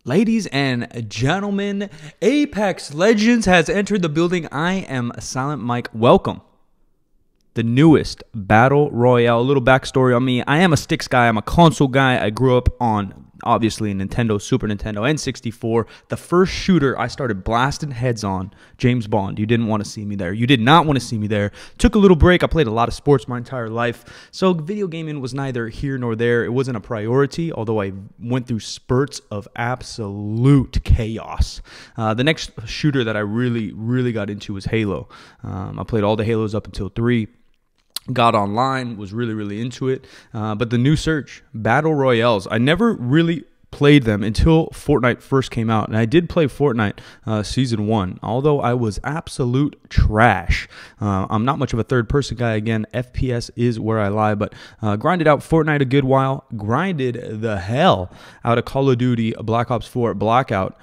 Ladies and gentlemen, Apex Legends has entered the building. I am Silent Mike. Welcome. The newest Battle Royale. A little backstory on me. I am a sticks guy. I'm a console guy. I grew up on, obviously, Nintendo, Super Nintendo, N64. The first shooter I started blasting heads on, James Bond. You didn't want to see me there. You did not want to see me there. Took a little break. I played a lot of sports my entire life. So video gaming was neither here nor there. It wasn't a priority, although I went through spurts of absolute chaos. The next shooter that I really got into was Halo. I played all the Halos up until 3. Got online, was really into it. But the new surge, Battle Royales, I never really played them until Fortnite first came out. And I did play Fortnite Season 1, although I was absolute trash. I'm not much of a third-person guy. Again, FPS is where I lie, but grinded out Fortnite a good while. Grinded the hell out of Call of Duty Black Ops 4 Blackout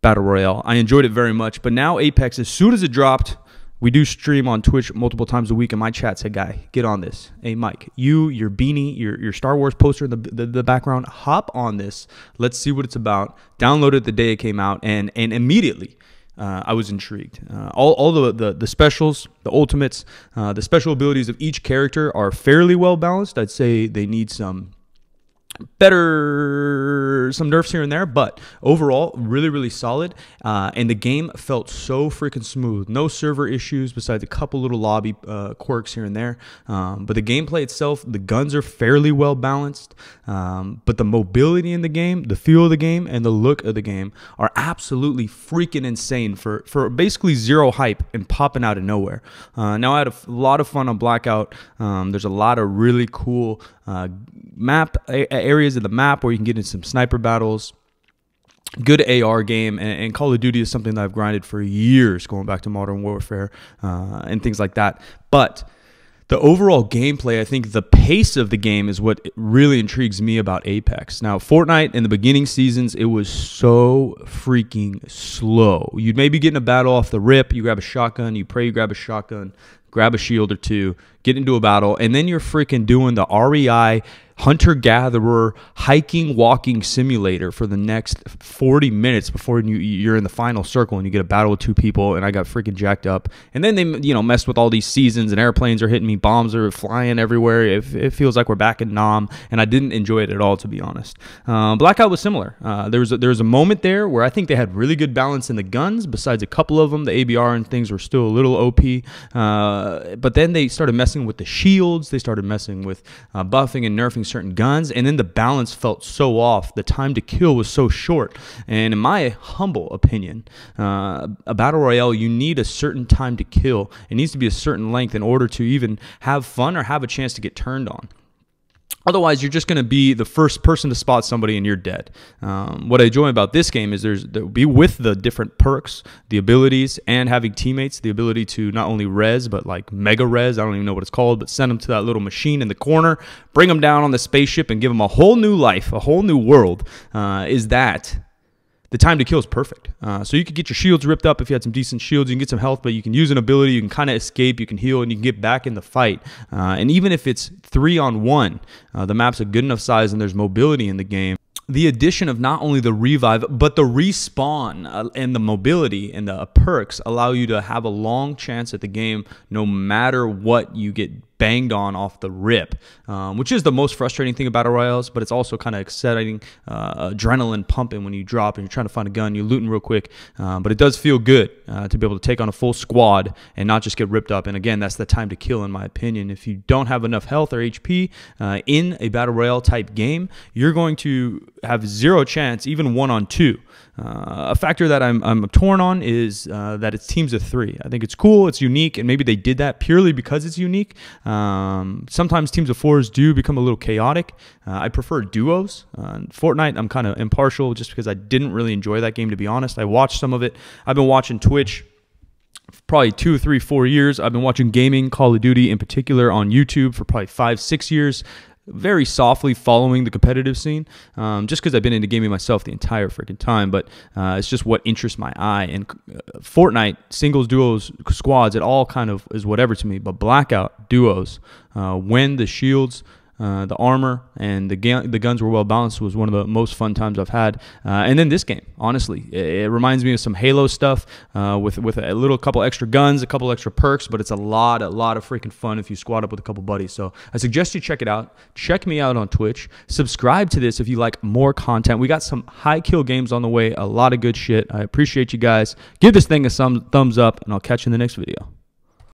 Battle Royale. I enjoyed it very much. But now Apex, as soon as it dropped, we do stream on Twitch multiple times a week, and my chat said, "Guy, get on this. Hey, Mike, your beanie, your Star Wars poster in the background, hop on this. Let's see what it's about." Downloaded the day it came out, and immediately I was intrigued. All the specials, the ultimates, the special abilities of each character are fairly well balanced. I'd say they need some nerfs here and there, but overall really solid. And the game felt so freaking smooth. No server issues besides a couple little lobby quirks here and there, but the gameplay itself, the guns are fairly well balanced, but the mobility in the game, the feel of the game, and the look of the game are absolutely freaking insane for basically zero hype and popping out of nowhere. Now I had a lot of fun on Blackout. There's a lot of really cool areas of the map where you can get into some sniper battles. Good AR game, and Call of Duty is something that I've grinded for years, going back to Modern Warfare and things like that. But the overall gameplay, I think the pace of the game is what really intrigues me about Apex. Now, Fortnite in the beginning seasons, it was so freaking slow. You'd maybe get in a battle off the rip, you grab a shotgun, you pray you grab a shotgun, grab a shield or two, get into a battle, and then you're freaking doing the REI hunter-gatherer hiking walking simulator for the next 40 minutes before you're in the final circle and you get a battle with 2 people, and I got freaking jacked up. And then they messed with all these seasons, and airplanes are hitting me, bombs are flying everywhere. It feels like we're back in Nam, and I didn't enjoy it at all, to be honest. Blackout was similar. There was a moment there where I think they had really good balance in the guns. Besides a couple of them, the ABR and things were still a little OP, but then they started messing with the shields. They started messing with buffing and nerfing certain guns, and then the balance felt so off. The time to kill was so short, and in my humble opinion, a battle royale, you need a certain time to kill. It needs to be a certain length in order to even have fun or have a chance to get turned on. Otherwise, you're just going to be the first person to spot somebody and you're dead. What I enjoy about this game is there'll be, with the different perks, the abilities, and having teammates, the ability to not only res, but like mega res, I don't even know what it's called, but send them to that little machine in the corner, bring them down on the spaceship, and give them a whole new life, a whole new world. Is that the time to kill is perfect. So you could get your shields ripped up if you had some decent shields. You can get some health, but you can use an ability. You can kind of escape. You can heal, and you can get back in the fight. And even if it's 3-on-1, the map's a good enough size and there's mobility in the game. The addition of not only the revive, but the respawn and the mobility and the perks allow you to have a long chance at the game no matter what you get banged on off the rip, which is the most frustrating thing about Battle Royales, but it's also kind of exciting, adrenaline pumping when you drop and you're trying to find a gun, you're looting real quick, but it does feel good to be able to take on a full squad and not just get ripped up. And again, that's the time to kill, in my opinion. If you don't have enough health or HP in a Battle Royale type game, you're going to have zero chance, even 1-on-2. A factor that I'm torn on is that it's teams of 3. I think it's cool, it's unique, and maybe they did that purely because it's unique. Sometimes teams of 4s do become a little chaotic. I prefer duos. Fortnite, I'm kind of impartial just because I didn't really enjoy that game, to be honest. I watched some of it. I've been watching Twitch for probably 2, 3, 4 years. I've been watching gaming, Call of Duty in particular, on YouTube for probably 5, 6 years. Very softly following the competitive scene, just because I've been into gaming myself the entire freaking time, but it's just what interests my eye. And Fortnite, singles, duos, squads, it all kind of is whatever to me, but Blackout, duos, when the shields The armor and the guns were well balanced. It was one of the most fun times I've had. And then this game, honestly, it reminds me of some Halo stuff with a little couple extra guns, a couple extra perks, but it's a lot of freaking fun if you squad up with a couple buddies. So I suggest you check it out. Check me out on Twitch. Subscribe to this if you like more content. We got some high kill games on the way, a lot of good shit. I appreciate you guys. Give this thing a thumbs up, and I'll catch you in the next video.